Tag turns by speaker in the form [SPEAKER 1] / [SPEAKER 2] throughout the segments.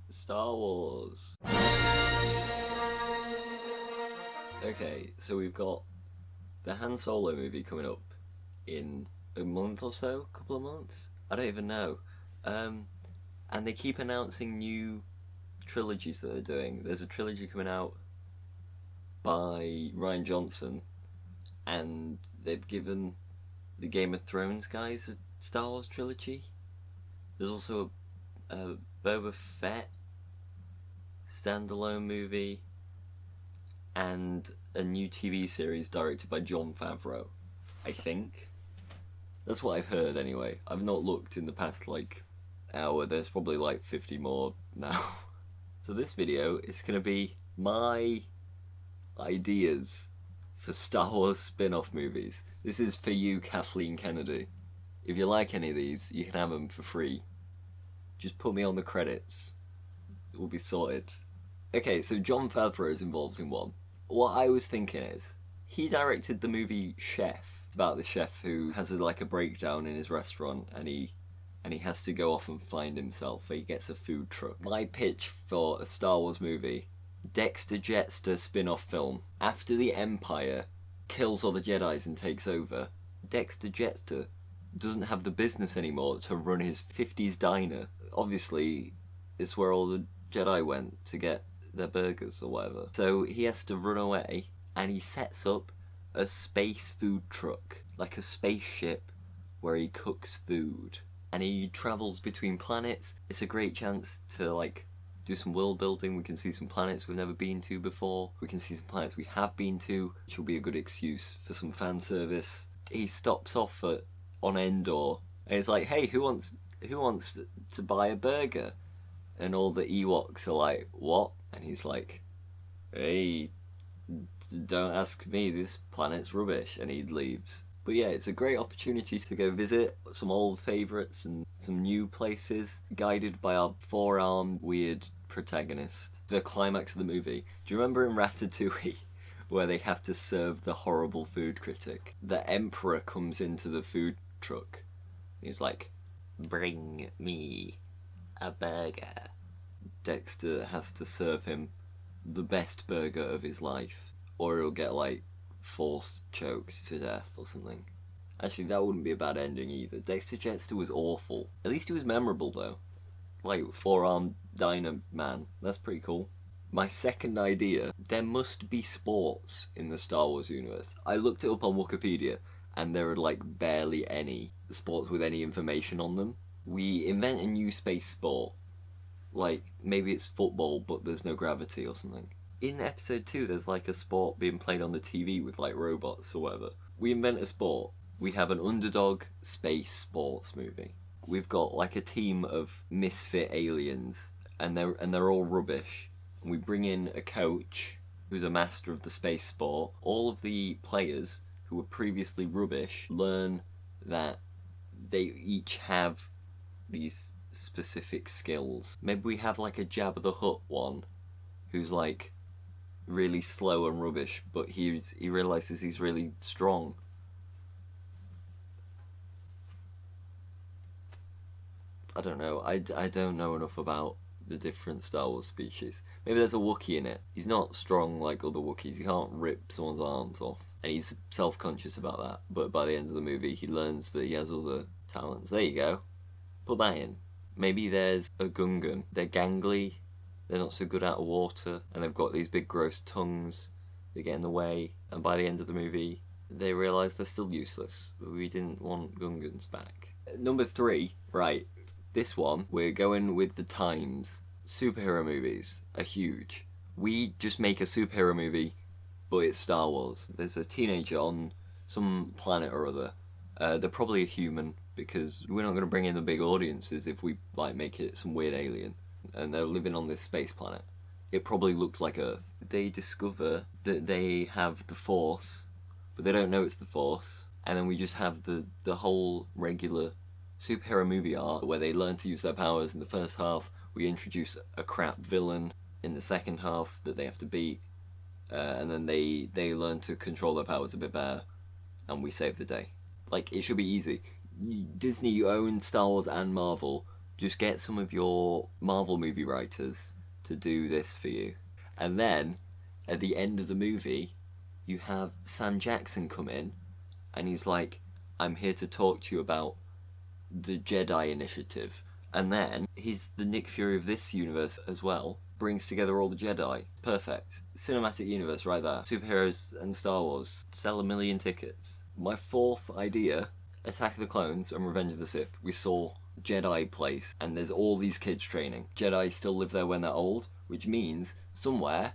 [SPEAKER 1] Star Wars. Okay, so we've got the Han Solo movie coming up in a month or so, a couple of months. I don't even know. And they keep announcing new trilogies that they're doing. There's a trilogy coming out by Rian Johnson, and they've given the Game of Thrones guys a Star Wars trilogy. There's also a Boba Fett standalone movie and a new TV series directed by Jon Favreau, I think. That's what I've heard anyway. I've not looked in the past hour. There's probably 50 more now. So this video is going to be my ideas for Star Wars spin-off movies. This is for you, Kathleen Kennedy. If you like any of these, you can have them for free. Just put me on the credits. It will be sorted. Okay, so Jon Favreau is involved in one. What I was thinking is, he directed the movie Chef, about the chef who has a breakdown in his restaurant, and he has to go off and find himself. He gets a food truck. My pitch for a Star Wars movie: Dexter Jettster spin-off film. After the Empire kills all the Jedis and takes over, Dexter Jettster doesn't have the business anymore to run his 50s diner. Obviously, it's where all the Jedi went to get their burgers or whatever. So he has to run away, and he sets up a space food truck, like a spaceship where he cooks food. And he travels between planets. It's a great chance to do some world building. We can see some planets we've never been to before. We can see some planets we have been to, which will be a good excuse for some fan service. He stops off on Endor, and it's like, hey, who wants to buy a burger? And all the Ewoks are like, what? And he's like, hey, don't ask me, this planet's rubbish. And he leaves. But yeah, it's a great opportunity to go visit some old favourites and some new places, guided by our four-armed weird protagonist. The climax of the movie. Do you remember in Ratatouille where they have to serve the horrible food critic? The Emperor comes into the food truck. He's like, bring me a burger. Dexter has to serve him the best burger of his life, or he'll get forced choked to death or something. Actually, that wouldn't be a bad ending either. Dexter Jettster was awful. At least he was memorable though. Four-armed diner man. That's pretty cool. My second idea: there must be sports in the Star Wars universe. I looked it up on Wikipedia, and there are barely any sports with any information on them. We invent a new space sport. Maybe it's football, but there's no gravity or something. In episode 2, there's a sport being played on the TV with robots or whatever. We invent a sport. We have an underdog space sports movie. We've got a team of misfit aliens, and they're all rubbish. And we bring in a coach who's a master of the space sport. All of the players who were previously rubbish learn that they each have these specific skills. Maybe we have a Jabba the Hutt one who's really slow and rubbish, but he realises he's really strong. I don't know. I don't know enough about the different Star Wars species. Maybe there's a Wookiee in it. He's not strong like other Wookiees. He can't rip someone's arms off, and he's self-conscious about that. But by the end of the movie, he learns that he has other talents. There you go. Put that in. Maybe there's a Gungan. They're gangly. They're not so good out of water, and they've got these big gross tongues that get in the way, and by the end of the movie they realise they're still useless. We didn't want Gungans back. Number 3, right, this one, we're going with the times. Superhero movies are huge. We just make a superhero movie, but it's Star Wars. There's a teenager on some planet or other. They're probably a human, because we're not going to bring in the big audiences if we make it some weird alien. And they're living on this space planet. It probably looks like Earth. They discover that they have the Force, but they don't know it's the Force. And then we just have the whole regular superhero movie arc where they learn to use their powers. In the first half, we introduce a crap villain. In the second half, that they have to beat. And then they learn to control their powers a bit better. And we save the day. It should be easy. Disney owned Star Wars and Marvel. Just get some of your Marvel movie writers to do this for you. And then, at the end of the movie, you have Sam Jackson come in, and he's like, I'm here to talk to you about the Jedi Initiative. And then, he's the Nick Fury of this universe as well. Brings together all the Jedi. Perfect. Cinematic universe right there. Superheroes and Star Wars. Sell 1 million tickets. My fourth idea, Attack of the Clones and Revenge of the Sith. We saw Jedi place, and there's all these kids training. Jedi still live there when they're old, which means somewhere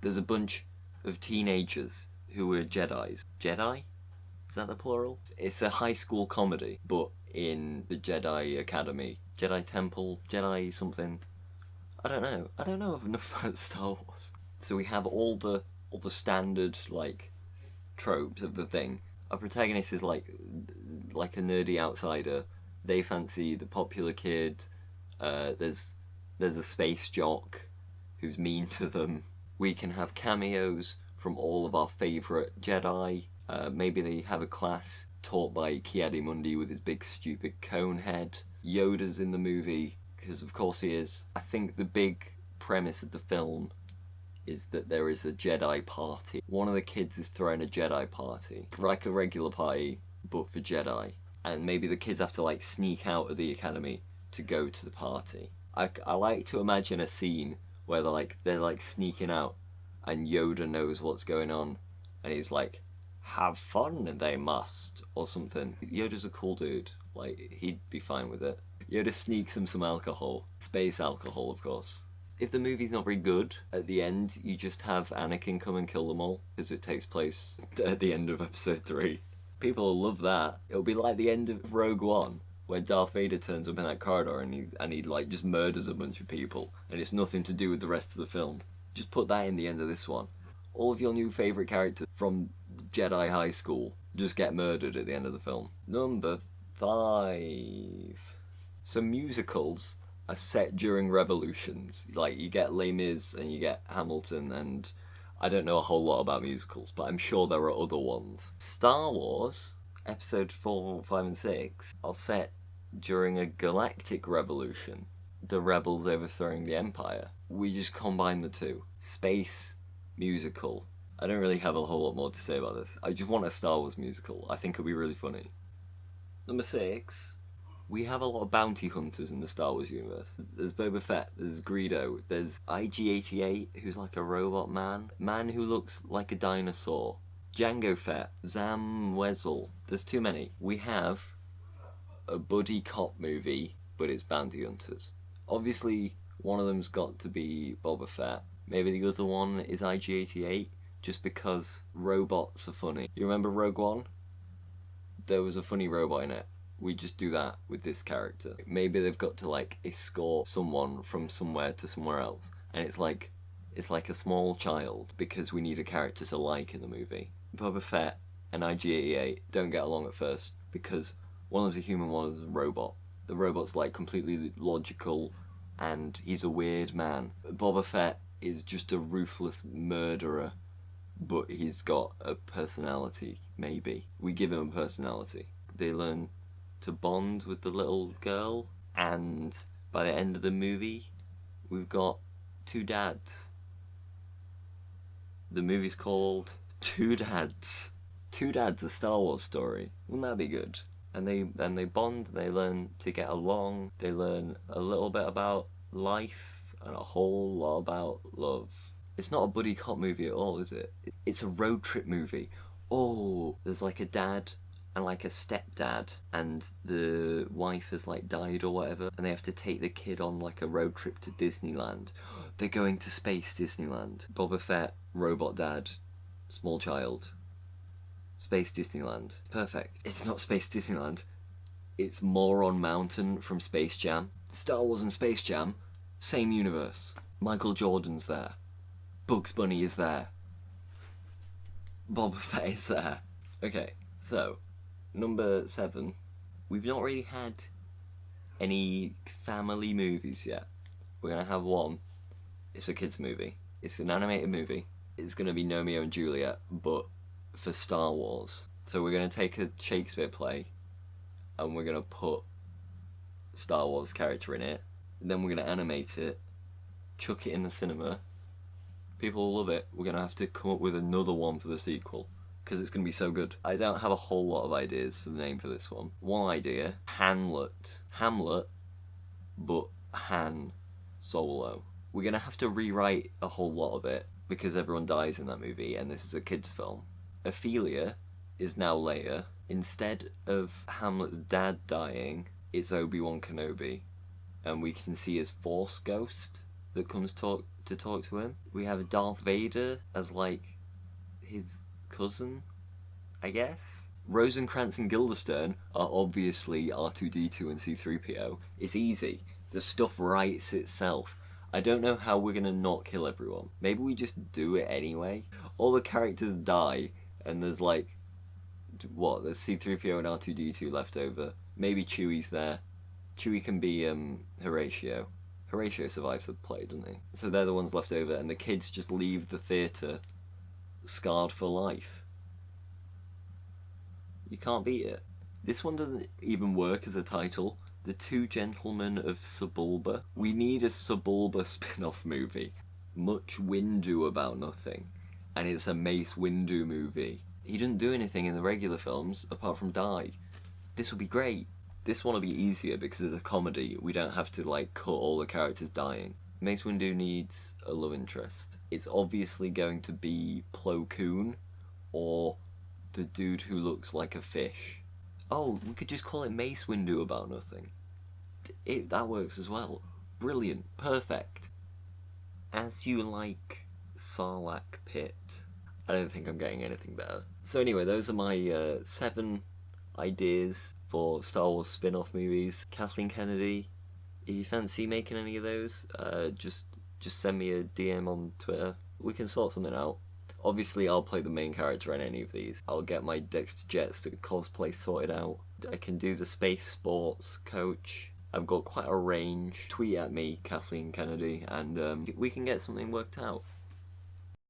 [SPEAKER 1] there's a bunch of teenagers who are Jedis. Jedi? Is that the plural? It's a high school comedy, but in the Jedi Academy. Jedi Temple, Jedi something. I don't know enough about Star Wars. So we have all the standard like tropes of the thing. Our protagonist is like a nerdy outsider. They fancy the popular kid. There's a space jock who's mean to them. We can have cameos from all of our favourite Jedi. Maybe they have a class taught by Ki-Adi-Mundi with his big stupid cone head. Yoda's in the movie, because of course he is. I think the big premise of the film is that there is a Jedi party. One of the kids is throwing a Jedi party, like a regular party, but for Jedi. And maybe the kids have to like sneak out of the academy to go to the party. I like to imagine a scene where they're like sneaking out, and Yoda knows what's going on, and he's like, "Have fun, they must," or something. Yoda's a cool dude. Like, he'd be fine with it. Yoda sneaks him some alcohol. Space alcohol, of course. If the movie's not very good, at the end, you just have Anakin come and kill them all, because it takes place at the end of episode 3. People will love that. It'll be like the end of Rogue One, where Darth Vader turns up in that corridor and he like just murders a bunch of people, and it's nothing to do with the rest of the film. Just put that in the end of this one. All of your new favourite characters from Jedi High School just get murdered at the end of the film. Number 5. So musicals are set during revolutions. Like, you get Les Mis and you get Hamilton, and I don't know a whole lot about musicals, but I'm sure there are other ones. Star Wars, episode 4, 5 and 6 are set during a galactic revolution. The rebels overthrowing the Empire. We just combine the two. Space, musical. I don't really have a whole lot more to say about this. I just want a Star Wars musical. I think it'll be really funny. Number 6. We have a lot of bounty hunters in the Star Wars universe. There's Boba Fett, there's Greedo, there's IG-88, who's like a robot man who looks like a dinosaur, Jango Fett, Zam Wesell. There's too many. We have a buddy cop movie, but it's bounty hunters. Obviously, one of them's got to be Boba Fett. Maybe the other one is IG-88, just because robots are funny. You remember Rogue One? There was a funny robot in it. We just do that with this character. Maybe they've got to like escort someone from somewhere to somewhere else, and it's like a small child, because we need a character to like in the movie. Boba Fett and IG-88 don't get along at first because one of them's a human, one of them's a robot. The robot's like completely logical, and he's a weird man. Boba Fett is just a ruthless murderer, but he's got a personality. Maybe we give him a personality. They learn to bond with the little girl, and by the end of the movie, we've got 2 dads. The movie's called 2 Dads. 2 Dads, a Star Wars story. Wouldn't that be good? And they bond, they learn to get along, they learn a little bit about life, and a whole lot about love. It's not a buddy cop movie at all, is it? It's a road trip movie. Oh, there's like a dad and like a stepdad, and the wife has like died or whatever, and they have to take the kid on like a road trip to Disneyland. They're going to space Disneyland. Boba Fett, robot dad, small child. Space Disneyland. Perfect. It's not Space Disneyland. It's Moron Mountain from Space Jam. Star Wars and Space Jam, same universe. Michael Jordan's there. Bugs Bunny is there. Boba Fett is there. Okay, so number 7. We've not really had any family movies yet. We're gonna have one. It's a kids movie. It's an animated movie. It's gonna be Romeo and Juliet, but for Star Wars. So we're gonna take a Shakespeare play, and we're gonna put Star Wars character in it, then we're going to animate it, chuck it in the cinema, people will love it. We're going to have to come up with another one for the sequel, because it's going to be so good. I don't have a whole lot of ideas for the name for this one. One idea, Hamlet, but Han Solo. We're going to have to rewrite a whole lot of it, because everyone dies in that movie, and this is a kid's film. Ophelia is now Leia. Instead of Hamlet's dad dying, it's Obi-Wan Kenobi, and we can see his Force ghost that comes to talk to him. We have Darth Vader as, like, his cousin, I guess. Rosencrantz and Guildenstern are obviously R2-D2 and C-3PO. It's easy. The stuff writes itself. I don't know how we're gonna not kill everyone. Maybe we just do it anyway. All the characters die, and there's like, what? There's C-3PO and R2-D2 left over. Maybe Chewie's there. Chewie can be Horatio. Horatio survives the play, doesn't he? So they're the ones left over, and the kids just leave the theatre scarred for life. You can't beat it. This one doesn't even work as a title. The Two Gentlemen of Sebulba. We need a Sebulba spin-off movie. Much Windu about nothing. And it's a Mace Windu movie. He didn't do anything in the regular films apart from die. This would be great. This one will be easier because it's a comedy. We don't have to like cut all the characters dying. Mace Windu needs a love interest. It's obviously going to be Plo Koon or the dude who looks like a fish. Oh, we could just call it Mace Windu about nothing. That works as well. Brilliant. Perfect. As You Like, Sarlacc Pit. I don't think I'm getting anything better. So anyway, those are my 7 ideas for Star Wars spin-off movies. Kathleen Kennedy, if you fancy making any of those, just send me a DM on Twitter. We can sort something out. Obviously, I'll play the main character in any of these. I'll get my Dexter Jetster cosplay sorted out. I can do the space sports coach. I've got quite a range. Tweet at me, Kathleen Kennedy, and we can get something worked out.